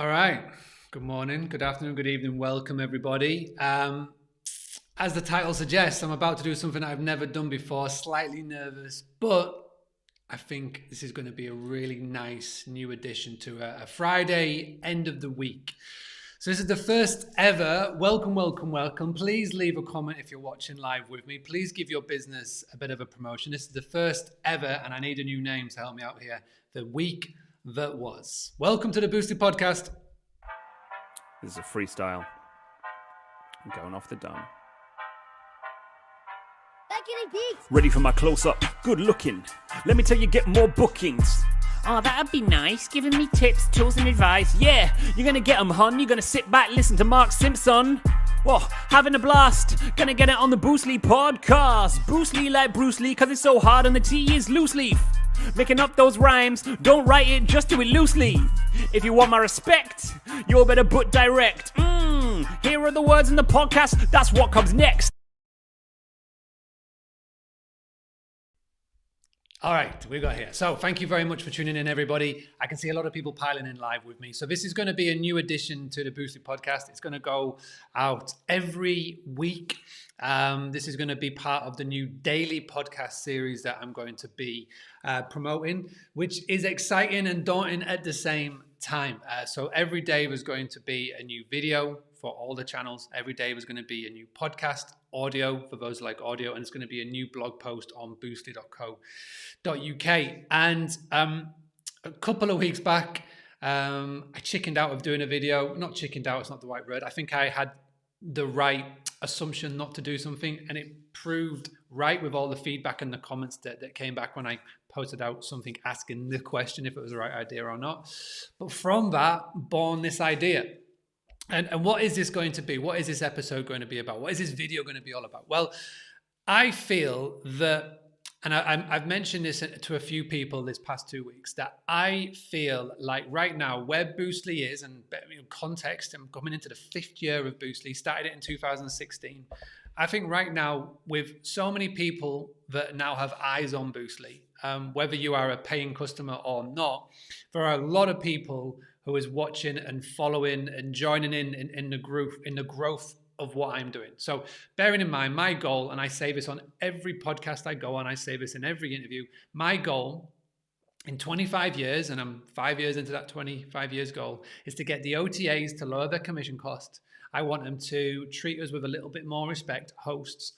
All right. Good morning, good afternoon, good evening. Welcome, everybody. As the title suggests, I'm about to do something I've never done before, slightly nervous, but I think this is going to be a really nice new addition to a Friday end of the week. So this is the first ever. Welcome, welcome, welcome. Please leave a comment if you're watching live with me. Please give your business a bit of a promotion. This is the first ever, and I need a new name to help me out here. The week that was. Welcome to the Boostly Podcast. This is a freestyle. I'm going off the dome. Ready for my close-up? Good looking. Let me tell you, get more bookings. Oh, that'd be nice, giving me tips, tools and advice. Yeah, you're gonna get them, hun. You're gonna sit back, listen to Mark Simpson. Whoa, having a blast. Gonna get it on the Boostly podcast. Boostly like Bruce Lee, cause it's so hard and the T is loose leaf. Making up those rhymes, don't write it, just do it loosely. If you want my respect, you better put direct. Here are the words in the podcast, that's what comes next. All right, we got here. So thank you very much for tuning in, everybody. I can see a lot of people piling in live with me. So this is going to be a new addition to the Boostly podcast. It's going to go out every week. This is going to be part of the new daily podcast series that I'm going to be promoting, which is exciting and daunting at the same time. So every day was going to be a new video for all the channels. Every day was going to be a new podcast, audio for those who like audio, and it's going to be a new blog post on boostly.co.uk. And a couple of weeks back, I chickened out of doing a video. Not chickened out, it's not the right word. I think I had the right assumption not to do something, and it proved right with all the feedback and the comments that came back when I posted out something asking the question if it was the right idea or not. But from that, born this idea. And what is this going to be? What is this episode going to be about? What is this video going to be all about? Well, I feel that, and I've mentioned this to a few people this past 2 weeks, that I feel like right now where Boostly is, and context, I'm coming into the 5th year of Boostly, started it in 2016. I think right now with so many people that now have eyes on Boostly, whether you are a paying customer or not, there are a lot of people who is watching and following and joining in the growth of what I'm doing. So bearing in mind my goal, and I say this on every podcast I go on, I say this in every interview, my goal in 25 years, and I'm 5 years into that 25 years goal, is to get the OTAs to lower their commission cost. I want them to treat us with a little bit more respect, hosts,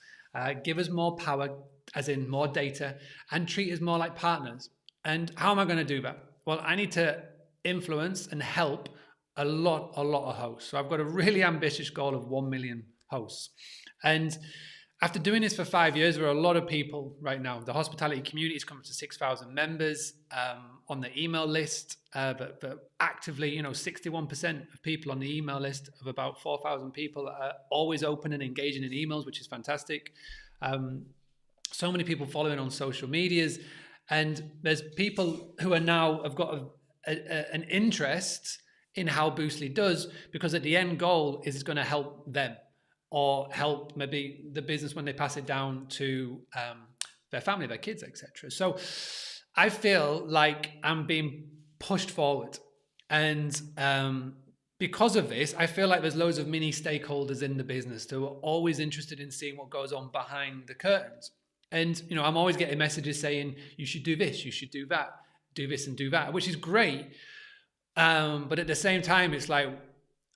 give us more power, as in more data, and treat us more like partners. And how am I going to do that? Well, I need to influence and help a lot of hosts. So I've got a really ambitious goal of 1 million hosts. And after doing this for 5 years, there are a lot of people right now. The hospitality community is coming to 6,000 members on the email list, but actively, 61% of people on the email list of about 4,000 people are always open and engaging in emails, which is fantastic. So many people following on social medias, and there's people who are now have got an interest in how Boostly does, because at the end goal is it's going to help them or help maybe the business when they pass it down to their family, their kids, etc. So I feel like I'm being pushed forward, and because of this, I feel like there's loads of mini stakeholders in the business who are always interested in seeing what goes on behind the curtains. And I'm always getting messages saying you should do this, you should do that, do this and do that, which is great. But at the same time, it's like,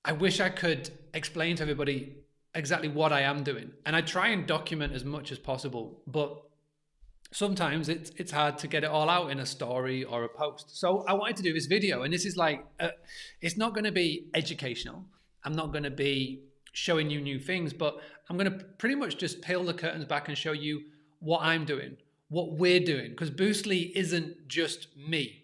I wish I could explain to everybody exactly what I am doing. And I try and document as much as possible, but sometimes it's hard to get it all out in a story or a post. So I wanted to do this video, and this is like, it's not going to be educational. I'm not going to be showing you new things, but I'm going to pretty much just peel the curtains back and show you what I'm doing, what we're doing, because Boostly isn't just me.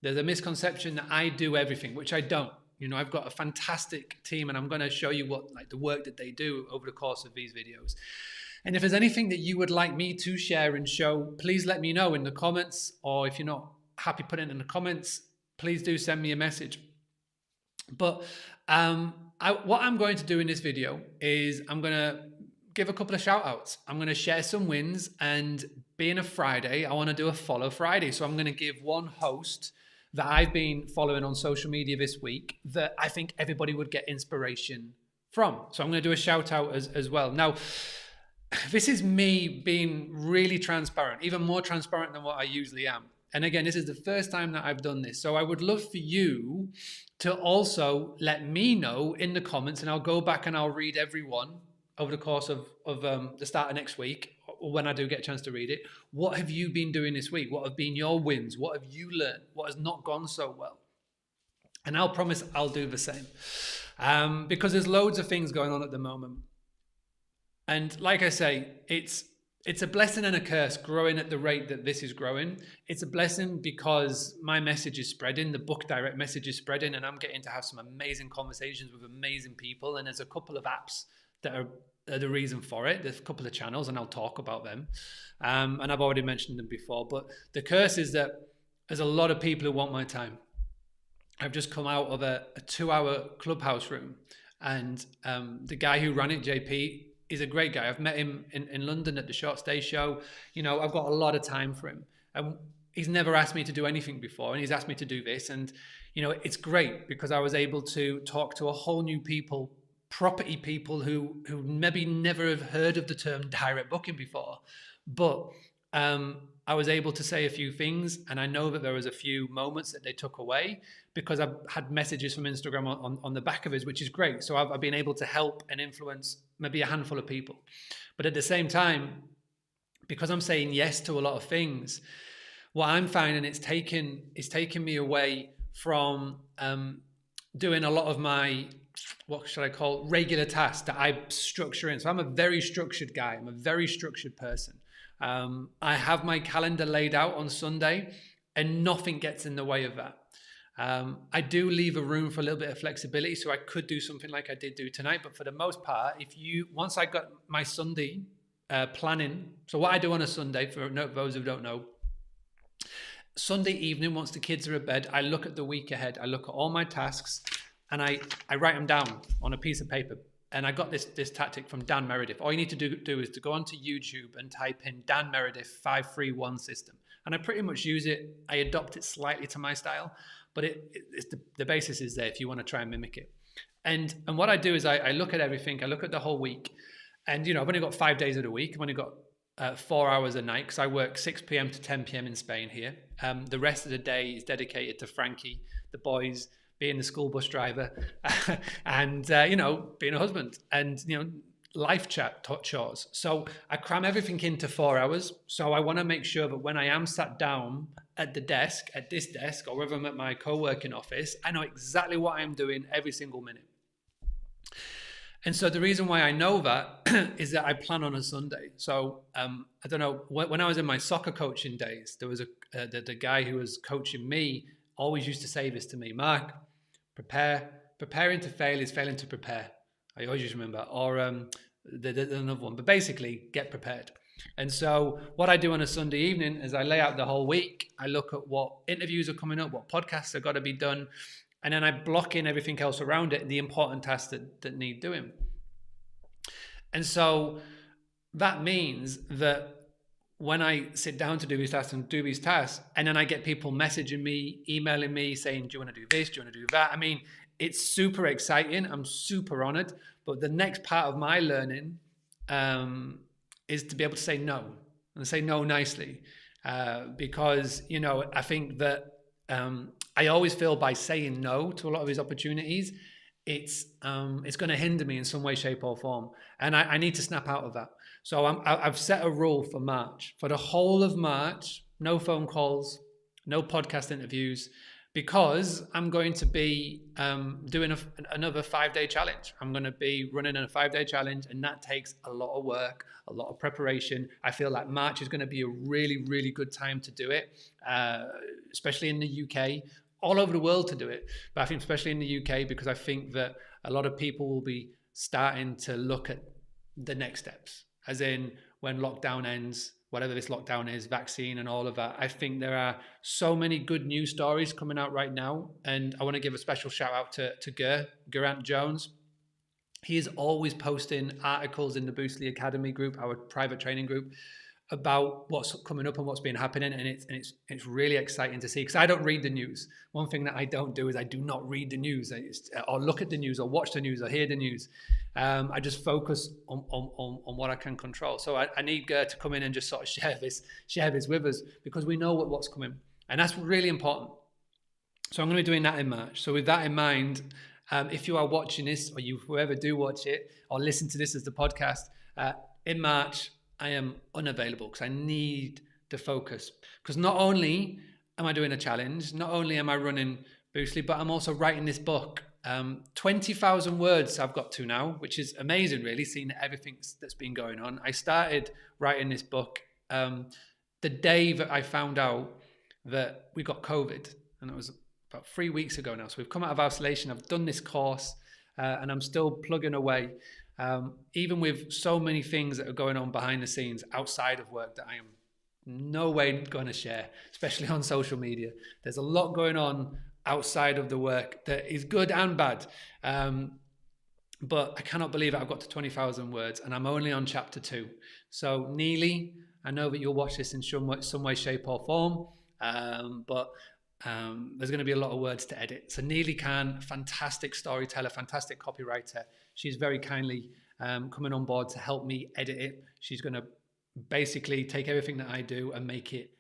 There's a misconception that I do everything, which I don't. I've got a fantastic team, and I'm going to show you what the work that they do over the course of these videos. And if there's anything that you would like me to share and show, please let me know in the comments, or if you're not happy putting it in the comments, please do send me a message. But what I'm going to do in this video is I'm going to give a couple of shout outs. I'm going to share some wins, and being a Friday, I want to do a follow Friday. So I'm going to give one host that I've been following on social media this week that I think everybody would get inspiration from. So I'm going to do a shout out as well. Now, this is me being really transparent, even more transparent than what I usually am. And again, this is the first time that I've done this. So I would love for you to also let me know in the comments, and I'll go back and I'll read everyone over the course of the start of next week, or when I do get a chance to read it. What have you been doing this week? What have been your wins? What have you learned? What has not gone so well? And I'll promise I'll do the same. Because there's loads of things going on at the moment. And like I say, it's a blessing and a curse growing at the rate that this is growing. It's a blessing because my message is spreading, the book direct message is spreading, and I'm getting to have some amazing conversations with amazing people. And there's a couple of apps that are the reason for it. There's a couple of channels, and I'll talk about them. And I've already mentioned them before. But the curse is that there's a lot of people who want my time. I've just come out of a 2-hour Clubhouse room, and the guy who ran it, JP, is a great guy. I've met him in London at the Short Stay show. You know, I've got a lot of time for him. And he's never asked me to do anything before, and he's asked me to do this. And, you know, it's great because I was able to talk to a whole new people, property people who maybe never have heard of the term direct booking before. But I was able to say a few things, and I know that there was a few moments that they took away because I've had messages from Instagram on the back of it, which is great. So I've been able to help and influence maybe a handful of people. But at the same time, because I'm saying yes to a lot of things, what I'm finding it's taking me away from doing a lot of my, what should I call, regular tasks that I structure in. So I'm a very structured guy. I'm a very structured person. I have my calendar laid out on Sunday, and nothing gets in the way of that. I do leave a room for a little bit of flexibility, so I could do something like I did do tonight. But for the most part, once I got my Sunday planning, so what I do on a Sunday, for those who don't know, Sunday evening, once the kids are in bed, I look at the week ahead. I look at all my tasks, and I write them down on a piece of paper. And I got this tactic from Dan Meredith. All you need to do is to go onto YouTube and type in Dan Meredith 531 system. And I pretty much use it. I adopt it slightly to my style, but it's the basis is there if you want to try and mimic it. And what I do is I look at everything. I look at the whole week. And, you know, I've only got 5 days of the week. I've only got 4 hours a night because I work 6 p.m. to 10 p.m. in Spain here. The rest of the day is dedicated to Frankie, the boys, being the school bus driver, and, you know, being a husband and, you know, life chores. So I cram everything into 4 hours. So I want to make sure that when I am sat down at this desk, or whether I'm at my co-working office, I know exactly what I'm doing every single minute. And so the reason why I know that is that I plan on a Sunday. So I don't know, when I was in my soccer coaching days, there was the guy who was coaching me always used to say this to me: Mark, preparing to fail is failing to prepare. I always just remember. Or there's another one, but basically get prepared. And so what I do on a Sunday evening is I lay out the whole week. I look at what interviews are coming up, what podcasts have got to be done, and then I block in everything else around it, the important tasks that need doing. And so that means that when I sit down to do these tasks, and then I get people messaging me, emailing me, saying, do you want to do this? Do you want to do that? I mean, it's super exciting. I'm super honored. But the next part of my learning is to be able to say no, and say no nicely. Because, you know, I think that I always feel by saying no to a lot of these opportunities, it's going to hinder me in some way, shape or form. And I need to snap out of that. So I've set a rule for March. For the whole of March, no phone calls, no podcast interviews, because I'm going to be doing another 5-day challenge. I'm going to be running a 5-day challenge, and that takes a lot of work, a lot of preparation. I feel like March is going to be a really, really good time to do it, especially in the UK, all over the world to do it. But I think especially in the UK, because I think that a lot of people will be starting to look at the next steps. As in, when lockdown ends, whatever this lockdown is, vaccine and all of that, I think there are so many good news stories coming out right now. And I want to give a special shout out to Geraint Jones. He is always posting articles in the Boostly Academy group, our private training group. about what's coming up and what's been happening, and it's really exciting to see, because I don't read the news. One thing that I don't do is I do not read the news, or look at the news, or watch the news, or hear the news. I just focus on what I can control. So I need Gert to come in and just sort of share this with us, because we know what's coming, and that's really important. So I'm going to be doing that in March. So with that in mind, if you are watching this, or you whoever do watch it or listen to this as the podcast, in March, I am unavailable because I need to focus. Because not only am I doing a challenge, not only am I running Boostly, but I'm also writing this book. 20,000 words I've got to now, which is amazing, really, seeing everything that's been going on. I started writing this book the day that I found out that we got COVID, and it was about 3 weeks ago now. So we've come out of isolation. I've done this course, and I'm still plugging away. Even with so many things that are going on behind the scenes outside of work that I am no way going to share, especially on social media. There's a lot going on outside of the work that is good and bad. But I cannot believe that I've got to 20,000 words and I'm only on chapter 2. So Neely, I know that you'll watch this in some way, shape or form, but there's going to be a lot of words to edit. So Neely Khan, fantastic storyteller, fantastic copywriter. She's very kindly coming on board to help me edit it. She's going to basically take everything that I do and make it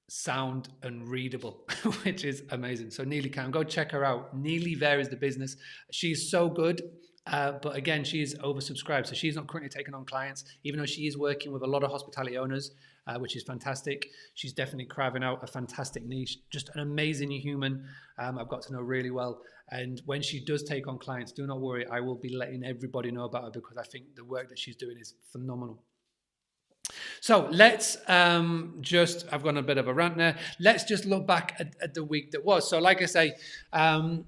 sound and readable, which is amazing. So Neely Khan, go check her out. Neely there is the business. She's so good. But again, she is oversubscribed. So she's not currently taking on clients, even though she is working with a lot of hospitality owners, which is fantastic. She's definitely carving out a fantastic niche, just an amazing human. I've got to know really well. And when she does take on clients, do not worry, I will be letting everybody know about her, because I think the work that she's doing is phenomenal. So let's I've gone a bit of a rant there. Let's just look back at the week that was. So like I say, I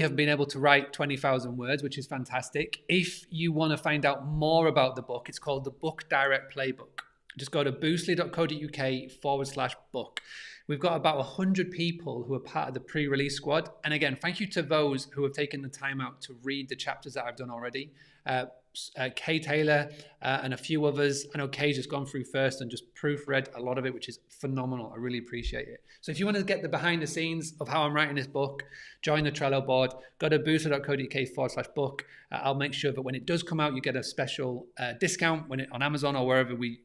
have been able to write 20,000 words, which is fantastic. If you want to find out more about the book, it's called the Book Direct Playbook. Just go to boostly.co.uk/book. We've got about 100 people who are part of the pre-release squad. And again, thank you to those who have taken the time out to read the chapters that I've done already. Kay Taylor and a few others. I know Kay's just gone through first and just proofread a lot of it, which is phenomenal. I really appreciate it. So if you want to get the behind the scenes of how I'm writing this book, join the Trello board, go to boostly.co.uk/book. I'll make sure that when it does come out, you get a special discount on Amazon or wherever we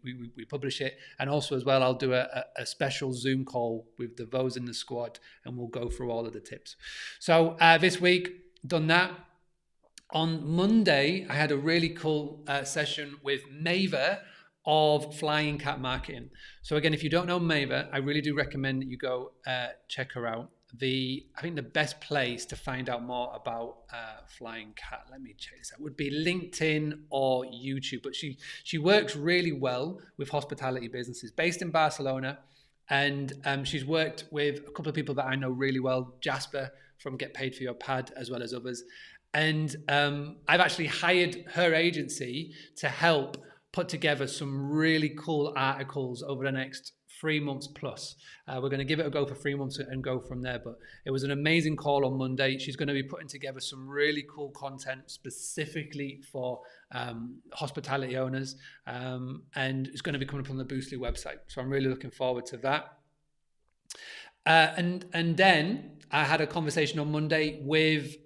publish it. And also as well, I'll do a special Zoom call with those in the squad, and we'll go through all of the tips. So this week, done that. On Monday, I had a really cool session with Maver of Flying Cat Marketing. So again, if you don't know Maver, I really do recommend that you go check her out. I think the best place to find out more about Flying Cat, let me check this out, would be LinkedIn or YouTube. But she works really well with hospitality businesses, based in Barcelona. And she's worked with a couple of people that I know really well, Jasper from Get Paid For Your Pad, as well as others. And I've actually hired her agency to help put together some really cool articles over the next 3 months plus. We're going to give it a go for 3 months and go from there. But it was an amazing call on Monday. She's going to be putting together some really cool content specifically for hospitality owners. And it's going to be coming up on the Boostly website. So I'm really looking forward to that. And then I had a conversation on Monday with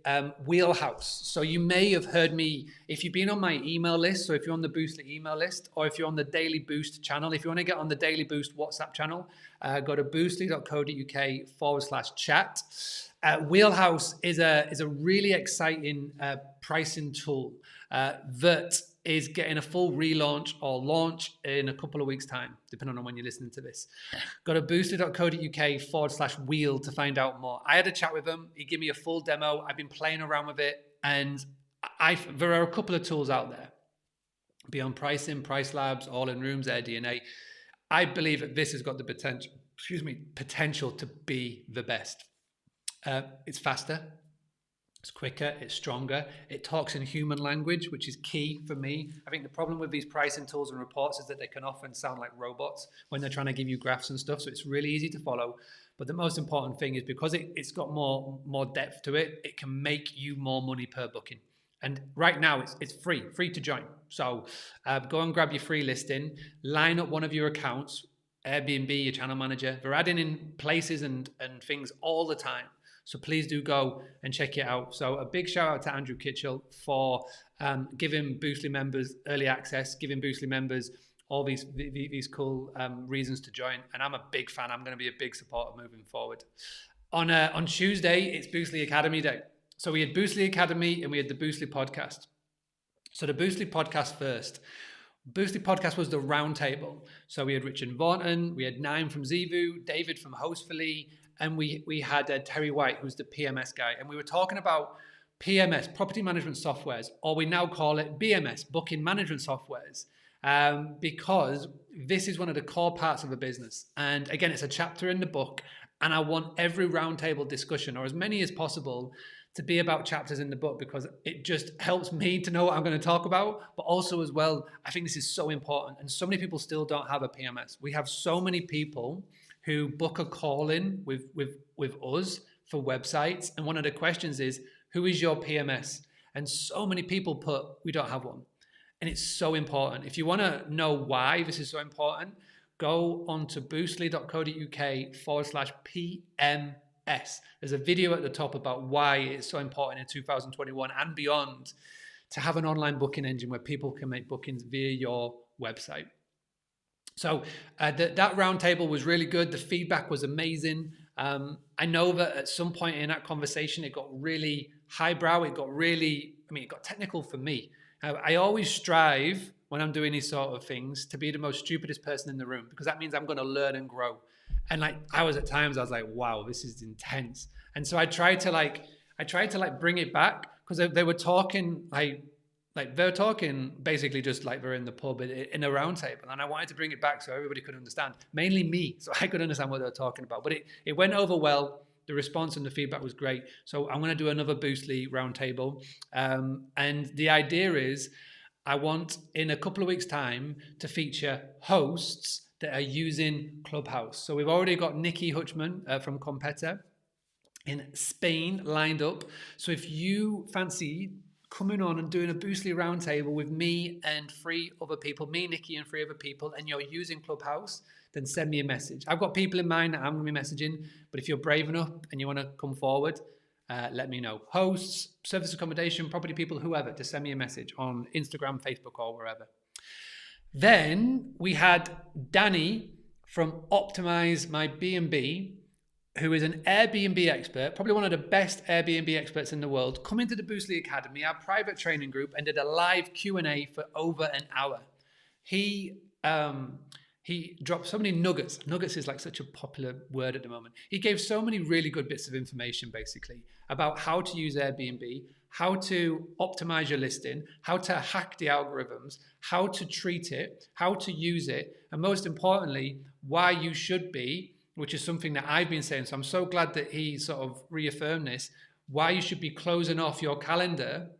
Wheelhouse. So you may have heard me, if you've been on my email list, so if you're on the Boostly email list, or if you're on the Daily Boost channel, if you want to get on the Daily Boost WhatsApp channel, go to boostly.co.uk/chat. Wheelhouse is a really exciting pricing tool that is getting a full relaunch or launch in a couple of weeks' time, depending on when you're listening to this. Go to boostly.co.uk/wheel to find out more. I had a chat with him. He gave me a full demo. I've been playing around with it, and there are a couple of tools out there. Beyond Pricing, Price Labs, All in Rooms, Air DNA. I believe that this has got the potential to be the best. It's faster. It's quicker, it's stronger, it talks in human language, which is key for me. I think the problem with these pricing tools and reports is that they can often sound like robots when they're trying to give you graphs and stuff, so it's really easy to follow. But the most important thing is because it's got more depth to it, it can make you more money per booking. And right now it's free to join. So go and grab your free listing, line up one of your accounts, Airbnb, your channel manager. They're adding in places and things all the time. So please do go and check it out. So a big shout out to Andrew Kitchell for giving Boostly members early access, giving Boostly members all these cool reasons to join. And I'm a big fan. I'm going to be a big supporter moving forward. On Tuesday, it's Boostly Academy Day. So we had Boostly Academy and we had the Boostly podcast. So the Boostly podcast first. Boostly podcast was the roundtable. So we had Richard Vaughan, we had Naim from Zevu, David from Hostfully, and we had Terry White, who's the PMS guy. And we were talking about PMS, property management softwares, or we now call it BMS, booking management softwares, because this is one of the core parts of a business. And again, it's a chapter in the book, and I want every roundtable discussion, or as many as possible, to be about chapters in the book, because it just helps me to know what I'm going to talk about. But also as well, I think this is so important. And so many people still don't have a PMS. We have so many people who book a call in with us for websites. And one of the questions is, who is your PMS? And so many people put, we don't have one. And it's so important. If you want to know why this is so important, go on to boostly.co.uk/PMS. There's a video at the top about why it's so important in 2021 and beyond to have an online booking engine where people can make bookings via your website. So that roundtable was really good. The feedback was amazing. I know that at some point in that conversation, it got really highbrow. It got technical for me. I always strive when I'm doing these sort of things to be the most stupidest person in the room, because that means I'm going to learn and grow. And I was like, wow, this is intense. And so I tried to bring it back, because they were talking they're talking basically just like we're in the pub in a round table. And I wanted to bring it back so everybody could understand, mainly me, so I could understand what they were talking about. But it went over well. The response and the feedback was great. So I'm going to do another Boostly roundtable. And the idea is I want in a couple of weeks' time to feature hosts that are using Clubhouse. So we've already got Nikki Hutchman from Competa in Spain lined up. So if you fancy coming on and doing a Boostly roundtable with me and 3 other people, me, Nikki, and 3 other people, and you're using Clubhouse, then send me a message. I've got people in mind that I'm going to be messaging, but if you're brave enough and you want to come forward, let me know. Hosts, service accommodation, property people, whoever, to send me a message on Instagram, Facebook, or wherever. Then we had Danny from Optimize My B&B, who is an Airbnb expert, probably one of the best Airbnb experts in the world, come into the Boostly Academy, our private training group, and did a live Q&A for over an hour. He dropped so many nuggets. Nuggets is like such a popular word at the moment. He gave so many really good bits of information, basically, about how to use Airbnb, how to optimize your listing, how to hack the algorithms, how to treat it, how to use it, and most importantly, why you should be, which is something that I've been saying. So I'm so glad that he sort of reaffirmed this, why you should be closing off your calendar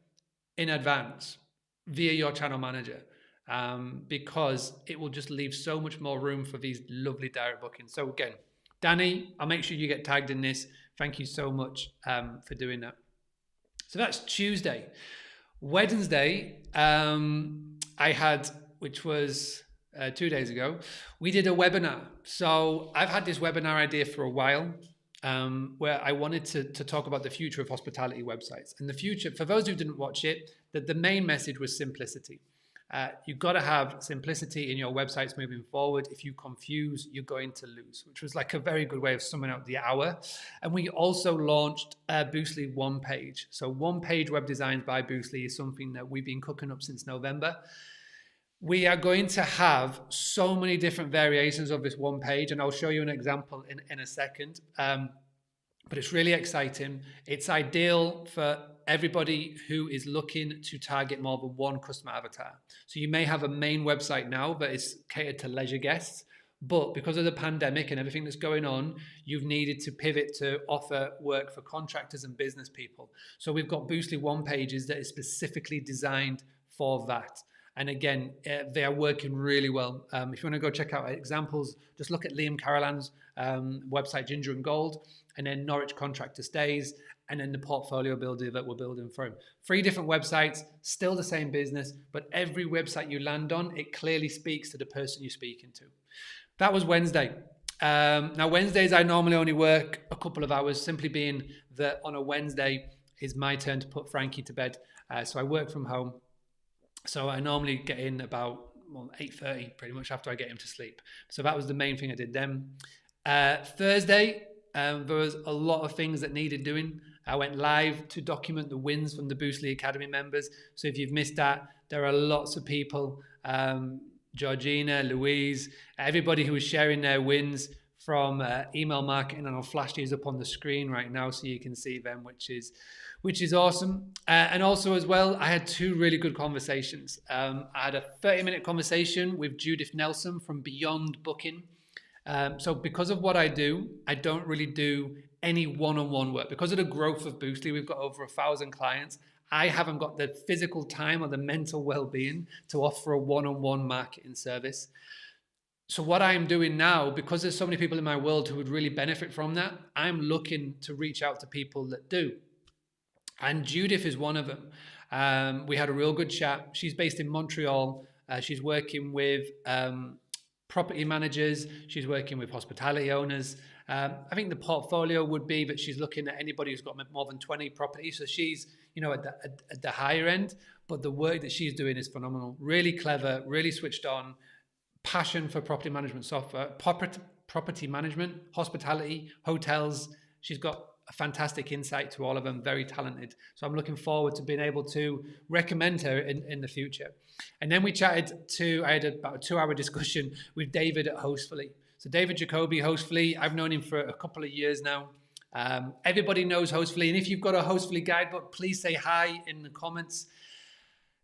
in advance via your channel manager, because it will just leave so much more room for these lovely direct bookings. So again, Danny, I'll make sure you get tagged in this. Thank you so much for doing that. So that's Tuesday. Wednesday, I had, which was 2 days ago, we did a webinar. So I've had this webinar idea for a while, where I wanted to talk about the future of hospitality websites. And the future, for those who didn't watch it, the main message was simplicity. You've got to have simplicity in your websites moving forward. If you confuse, you're going to lose, which was like a very good way of summing up the hour. And we also launched Boostly One Page. So One Page Web Designs by Boostly is something that we've been cooking up since November. We are going to have so many different variations of this one page, and I'll show you an example in a second. But it's really exciting. It's ideal for everybody who is looking to target more than one customer avatar. So you may have a main website now that is catered to leisure guests, but because of the pandemic and everything that's going on, you've needed to pivot to offer work for contractors and business people. So we've got Boostly One Pages that is specifically designed for that. And again, they are working really well. If you want to go check out examples, just look at Liam Carolan's website, Ginger and Gold. and then Norwich Contractor Stays, and then the portfolio builder that we're building for him. 3 different websites, still the same business, but every website you land on, it clearly speaks to the person you're speaking to. That was Wednesday. Now, Wednesdays, I normally only work a couple of hours, simply being that on a Wednesday is my turn to put Frankie to bed. So I work from home. So I normally get in about 8:30, pretty much after I get him to sleep. So that was the main thing I did then. Thursday, there was a lot of things that needed doing. I went live to document the wins from the Boostly Academy members. So if you've missed that, there are lots of people, Georgina, Louise, everybody who was sharing their wins from email marketing, and I'll flash these up on the screen right now so you can see them, which is awesome. And also as well, I had 2 really good conversations. I had a 30-minute conversation with Judith Nelson from Beyond Booking. So because of what I do, I don't really do any one-on-one work. Because of the growth of Boostly, we've got over 1,000 clients. I haven't got the physical time or the mental well-being to offer a one-on-one marketing service. So what I'm doing now, because there's so many people in my world who would really benefit from that, I'm looking to reach out to people that do. And Judith is one of them. We had a real good chat. She's based in Montreal. She's working with property managers. She's working with hospitality owners. I think the portfolio would be that she's looking at anybody who's got more than 20 properties. So she's, at the higher end, but the work that she's doing is phenomenal. Really clever, really switched on, passion for property management software, property management, hospitality, hotels. She's got a fantastic insight to all of them, very talented. So I'm looking forward to being able to recommend her in the future. And then we I had about a 2-hour discussion with David at Hostfully. So David Jacoby, Hostfully, I've known him for a couple of years now. Everybody knows Hostfully. And if you've got a Hostfully guidebook, please say hi in the comments.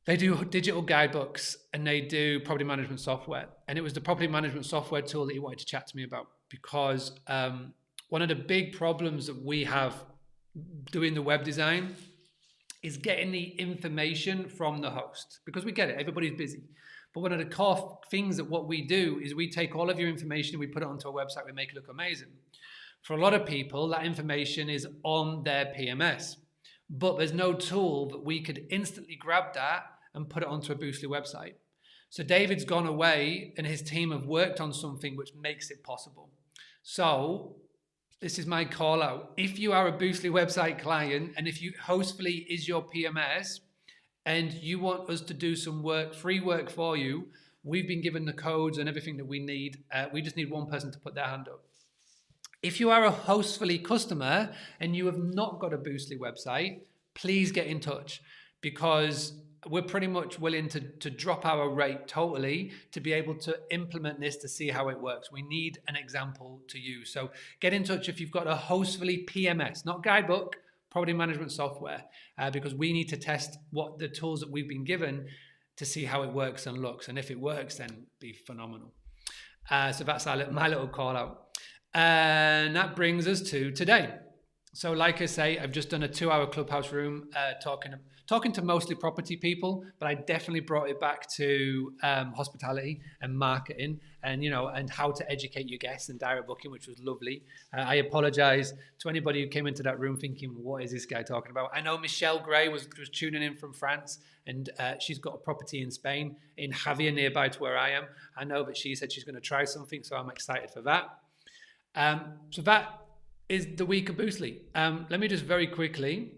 They do digital guidebooks and they do property management software. And it was the property management software tool that he wanted to chat to me about, because one of the big problems that we have doing the web design is getting the information from the host, because we get it, everybody's busy. But one of the core things that what we do is we take all of your information and we put it onto a website, we make it look amazing. For a lot of people, that information is on their PMS, but there's no tool that we could instantly grab that and put it onto a Boostly website. So David's gone away and his team have worked on something which makes it possible. So this is my call out. If you are a Boostly website client and if Hostfully is your PMS and you want us to do some work, free work for you, we've been given the codes and everything that we need. We just need one person to put their hand up. If you are a Hostfully customer and you have not got a Boostly website, please get in touch, because we're pretty much willing to drop our rate totally to be able to implement this to see how it works. We need an example to use. So get in touch if you've got a Hostfully PMS, not guidebook, property management software, because we need to test what the tools that we've been given to see how it works and looks. And if it works, then be phenomenal. So that's my little call out. And that brings us to today. So like I say, I've just done a 2-hour Clubhouse room talking to mostly property people, but I definitely brought it back to hospitality and marketing and how to educate your guests and direct booking, which was lovely. I apologize to anybody who came into that room thinking, what is this guy talking about? I know Michelle Gray was tuning in from France, and she's got a property in Spain, in Javier, nearby to where I am. I know that she said she's going to try something, so I'm excited for that. So that is the week of Boostly. Let me just very quickly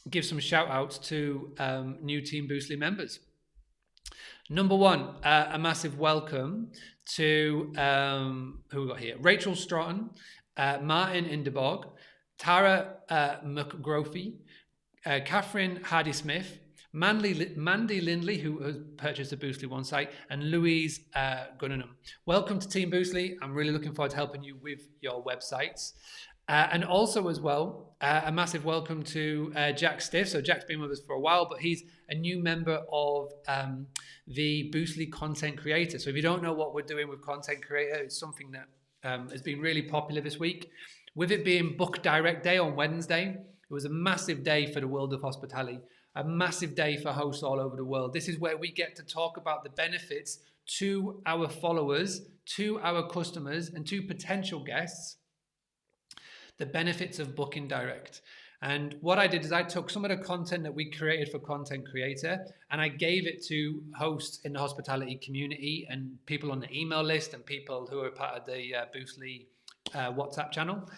give some shout outs to new Team Boostly members. Number one, a massive welcome to who we got here: Rachel Stratton, Martin Inderborg, Tara McGrophy, Catherine Hardy-Smith, Mandy Lindley, who has purchased a Boostly One site, and Louise Gunnanham. Welcome to Team Boostly. I'm really looking forward to helping you with your websites. And also as well, a massive welcome to Jack Stiff. So Jack's been with us for a while, but he's a new member of the Boostly Content Creator. So if you don't know what we're doing with Content Creator, it's something that has been really popular this week. With it being Book Direct Day on Wednesday, it was a massive day for the world of hospitality, a massive day for hosts all over the world. This is where we get to talk about the benefits to our followers, to our customers, and to potential guests, the benefits of booking direct. And what I did is I took some of the content that we created for Content Creator and I gave it to hosts in the hospitality community and people on the email list and people who are part of the Boostly WhatsApp channel.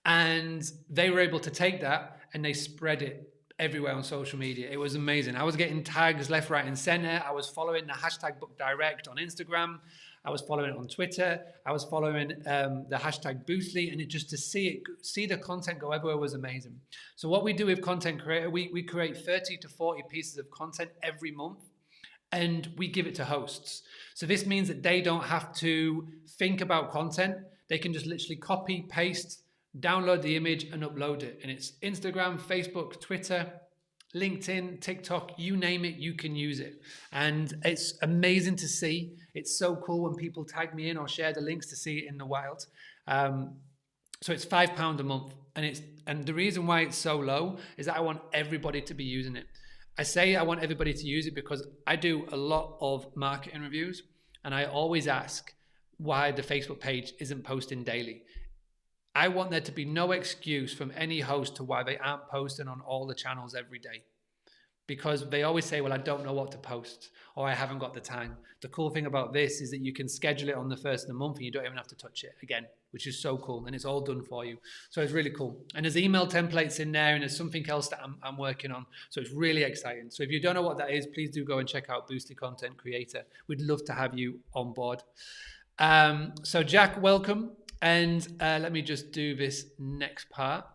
And they were able to take that and they spread it everywhere on social media. It was amazing. I was getting tags left, right, and center. I was following the hashtag Book Direct on Instagram. I was following it on Twitter. I was following the hashtag Boostly, and it just to see the content go everywhere was amazing. So what we do with Content Creator, we create 30 to 40 pieces of content every month, and we give it to hosts. So this means that they don't have to think about content. They can just literally copy, paste, download the image and upload it. And it's Instagram, Facebook, Twitter, LinkedIn, TikTok, you name it, you can use it. And it's amazing to see. It's so cool when people tag me in or share the links to see it in the wild. So it's £5 a month. And the reason why it's so low is that I want everybody to be using it. I say I want everybody to use it because I do a lot of marketing reviews and I always ask why the Facebook page isn't posting daily. I want there to be no excuse from any host to why they aren't posting on all the channels every day. Because they always say, well, I don't know what to post or I haven't got the time. The cool thing about this is that you can schedule it on the first of the month and you don't even have to touch it again, which is so cool. And it's all done for you. So it's really cool. And there's email templates in there and there's something else that I'm working on. So it's really exciting. So if you don't know what that is, please do go and check out Boostly Content Creator. We'd love to have you on board. So Jack, welcome. And let me just do this next part.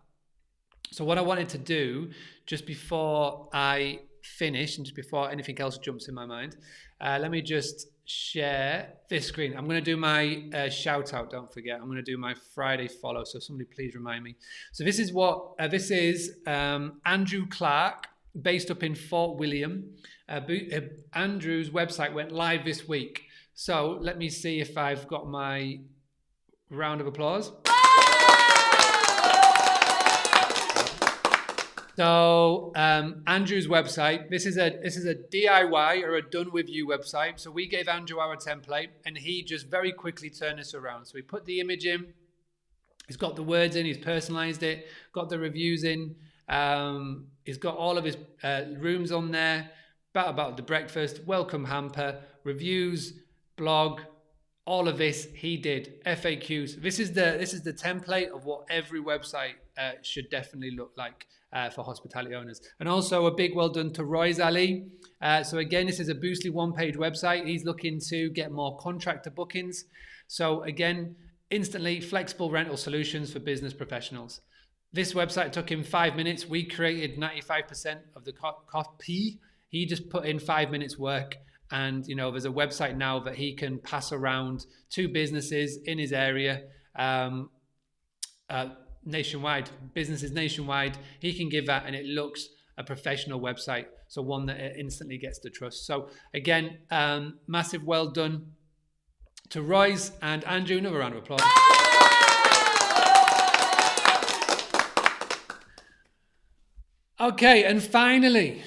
So what I wanted to do just before I finish and just before anything else jumps in my mind, let me just share this screen. I'm going to do my shout out. Don't forget, I'm going to do my Friday follow. So somebody please remind me. So this is what this is Andrew Clark, based up in Fort William. Andrew's website went live this week. So let me see if I've got my round of applause. So Andrew's website, this is a DIY or a done with you website. So we gave Andrew our template and he just very quickly turned this around. So he put the image in, he's got the words in, he's personalized it, got the reviews in, he's got all of his rooms on there, about the breakfast, welcome hamper, reviews, blog, all of this he did, FAQs. This is the template of what every website should definitely look like for hospitality owners. And also a big well done to Roy's Ali. So again, this is a Boostly one-page website. He's looking to get more contractor bookings. So again, instantly flexible rental solutions for business professionals. This website took him 5 minutes. We created 95% of the copy. He just put in 5 minutes work. And, you know, there's a website now that he can pass around to businesses in his area, nationwide, businesses nationwide. He can give that and it looks a professional website. So one that instantly gets the trust. So again, massive well done to Royce and Andrew. Another round of applause. Okay, and finally,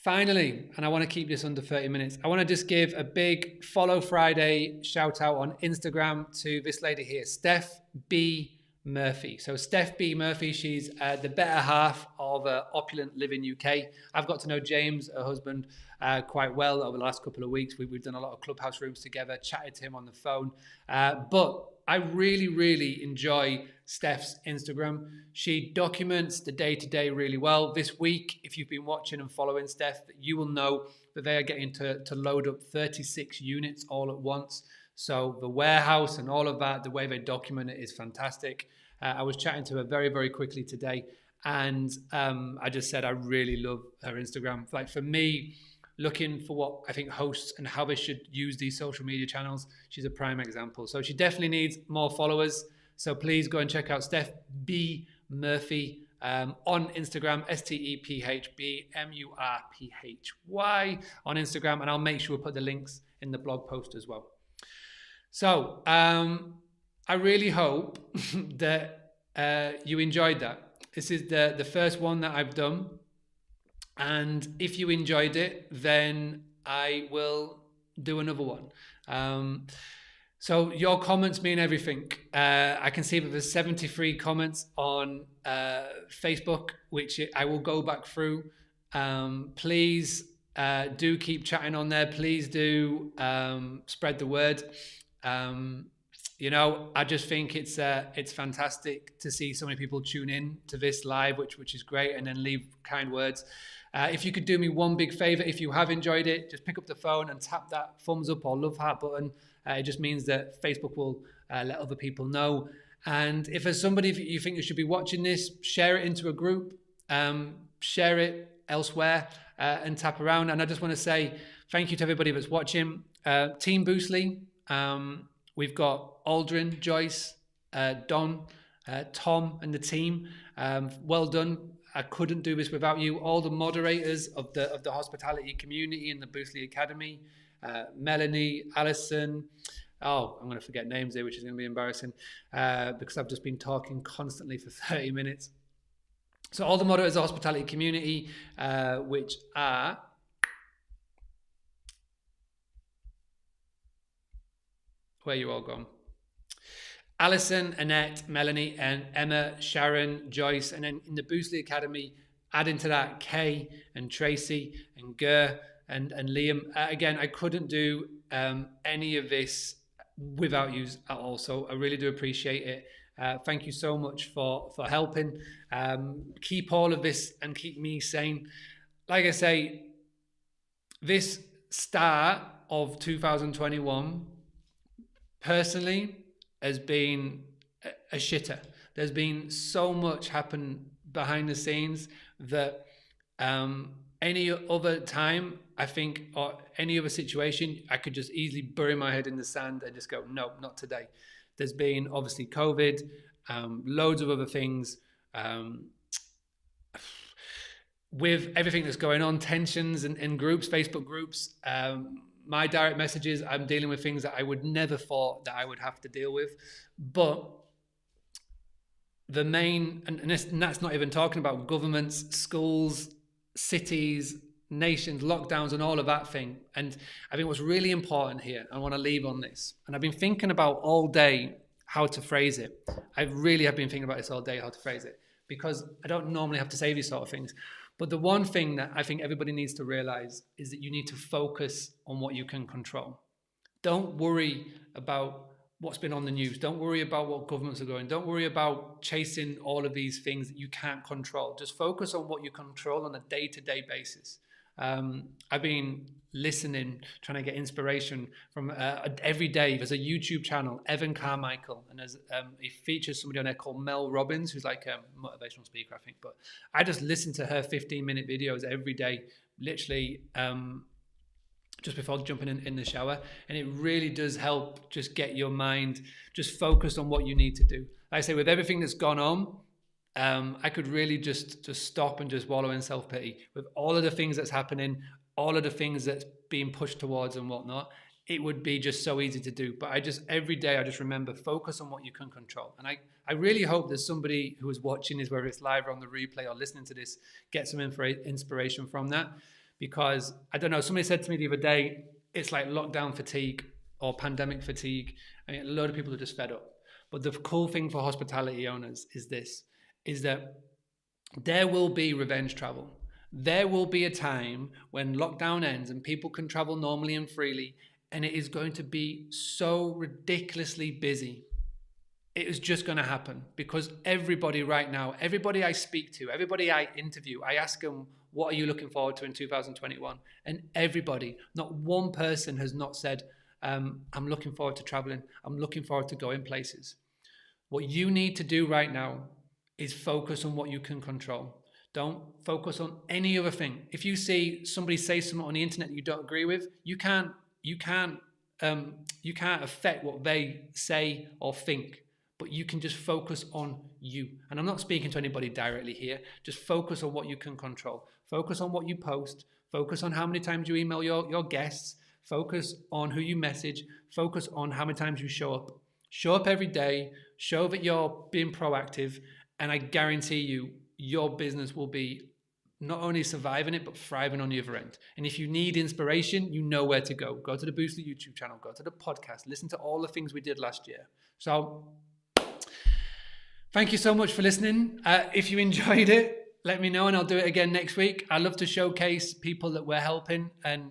and I want to keep this under 30 minutes, I want to just give a big Follow Friday shout out on Instagram to this lady here, Steph B. Murphy. So Steph B. Murphy, she's the better half of Opulent Living UK. I've got to know James, her husband, quite well over the last couple of weeks. We've done a lot of Clubhouse Rooms together, chatted to him on the phone. But I really enjoy Steph's Instagram. She documents the day-to-day really well. This week, if you've been watching and following Steph, you will know that they are getting to load up 36 units all at once. So the warehouse and all of that, the way they document it is fantastic. I was chatting to her very quickly today, and I just said I really love her Instagram. Like for me, looking for what I think hosts and how they should use these social media channels, she's a prime example. So she definitely needs more followers. So please go and check out Steph B. Murphy on Instagram, STEPHBMURPHY on Instagram, and I'll make sure we'll put the links in the blog post as well. So I really hope that you enjoyed that. This is the first one that I've done. And if you enjoyed it, then I will do another one. So your comments mean everything. I can see that there's 73 comments on Facebook, which I will go back through. Please do keep chatting on there. Please do spread the word. I just think it's fantastic to see so many people tune in to this live, which is great, and then leave kind words. If you could do me one big favor, if you have enjoyed it, just pick up the phone and tap that thumbs up or love heart button. It just means that Facebook will let other people know. And if there's somebody you think you should be watching this, share it into a group, share it elsewhere, and tap around. And I just want to say thank you to everybody that's watching. Team Boostly, we've got Aldrin, Joyce, Don, Tom, and the team. Well done. I couldn't do this without you. All the moderators of the hospitality community in the Boostly Academy, Melanie, Alison. Oh, I'm going to forget names here, which is going to be embarrassing because I've just been talking constantly for 30 minutes. So all the moderators of the hospitality community, which are where you all gone? Alison, Annette, Melanie, and Emma, Sharon, Joyce, and then in the Boostly Academy, adding to that Kay and Tracy and Ger and Liam. Again, I couldn't do any of this without you at all, so I really do appreciate it. Thank you so much for helping. Keep all of this and keep me sane. Like I say, this start of 2021, personally, has been a shitter. There's been so much happen behind the scenes that any other time, I think, or any other situation, I could just easily bury my head in the sand and just go, no, not today. There's been obviously COVID, loads of other things. With everything that's going on, tensions in groups, Facebook groups, my direct messages, I'm dealing with things that I would never thought that I would have to deal with. But the main, and that's not even talking about governments, schools, cities, nations, lockdowns, and all of that thing. And I think what's really important here, I want to leave on this, and I've been thinking about all day how to phrase it. I really have been thinking about this all day, how to phrase it, because I don't normally have to say these sort of things. But the one thing that I think everybody needs to realize is that you need to focus on what you can control. Don't worry about what's been on the news. Don't worry about what governments are doing. Don't worry about chasing all of these things that you can't control. Just focus on what you control on a day-to-day basis. I've been listening, trying to get inspiration from every day. There's a YouTube channel, Evan Carmichael, and he features somebody on there called Mel Robbins, who's like a motivational speaker, I think. But I just listen to her 15-minute videos every day, literally just before jumping in the shower. And it really does help just get your mind just focused on what you need to do. Like I say, with everything that's gone on, I could really just stop and just wallow in self-pity with all of the things that's happening, all of the things that's being pushed towards and whatnot. It would be just so easy to do. But every day I just remember, focus on what you can control. And I really hope that somebody who is watching this, whether it's live or on the replay or listening to this, get some inspiration from that. Because, I don't know, somebody said to me the other day, it's like lockdown fatigue or pandemic fatigue. I mean, a lot of people are just fed up. But the cool thing for hospitality owners is that there will be revenge travel. There will be a time when lockdown ends and people can travel normally and freely, and it is going to be so ridiculously busy. It is just going to happen because everybody right now, everybody I speak to, everybody I interview, I ask them, what are you looking forward to in 2021? And everybody, not one person has not said, I'm looking forward to traveling. I'm looking forward to going places. What you need to do right now is focus on what you can control. Don't focus on any other thing. If you see somebody say something on the internet that you don't agree with, you can't affect what they say or think, but you can just focus on you. And I'm not speaking to anybody directly here. Just focus on what you can control. Focus on what you post. Focus on how many times you email your guests. Focus on who you message. Focus on how many times you show up. Show up every day. Show that you're being proactive. And I guarantee you, your business will be not only surviving it, but thriving on the other end. And if you need inspiration, you know where to go. Go to the Boostly YouTube channel, go to the podcast, listen to all the things we did last year. So thank you so much for listening. If you enjoyed it, let me know and I'll do it again next week. I love to showcase people that we're helping, and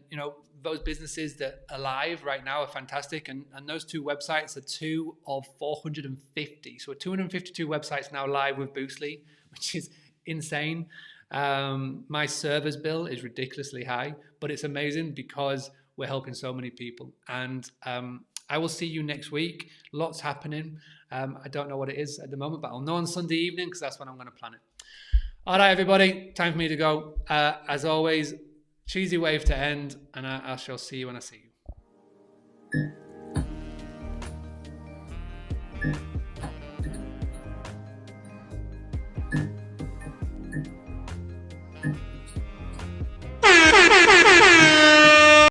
those businesses that are live right now are fantastic. And those 2 websites are 2 of 450. So 252 websites now live with Boostly, which is insane. My servers bill is ridiculously high, but it's amazing because we're helping so many people. And I will see you next week. Lots happening. I don't know what it is at the moment, but I'll know on Sunday evening because that's when I'm going to plan it. All right, everybody, time for me to go. As always, cheesy wave to end, and I shall see you when I see you.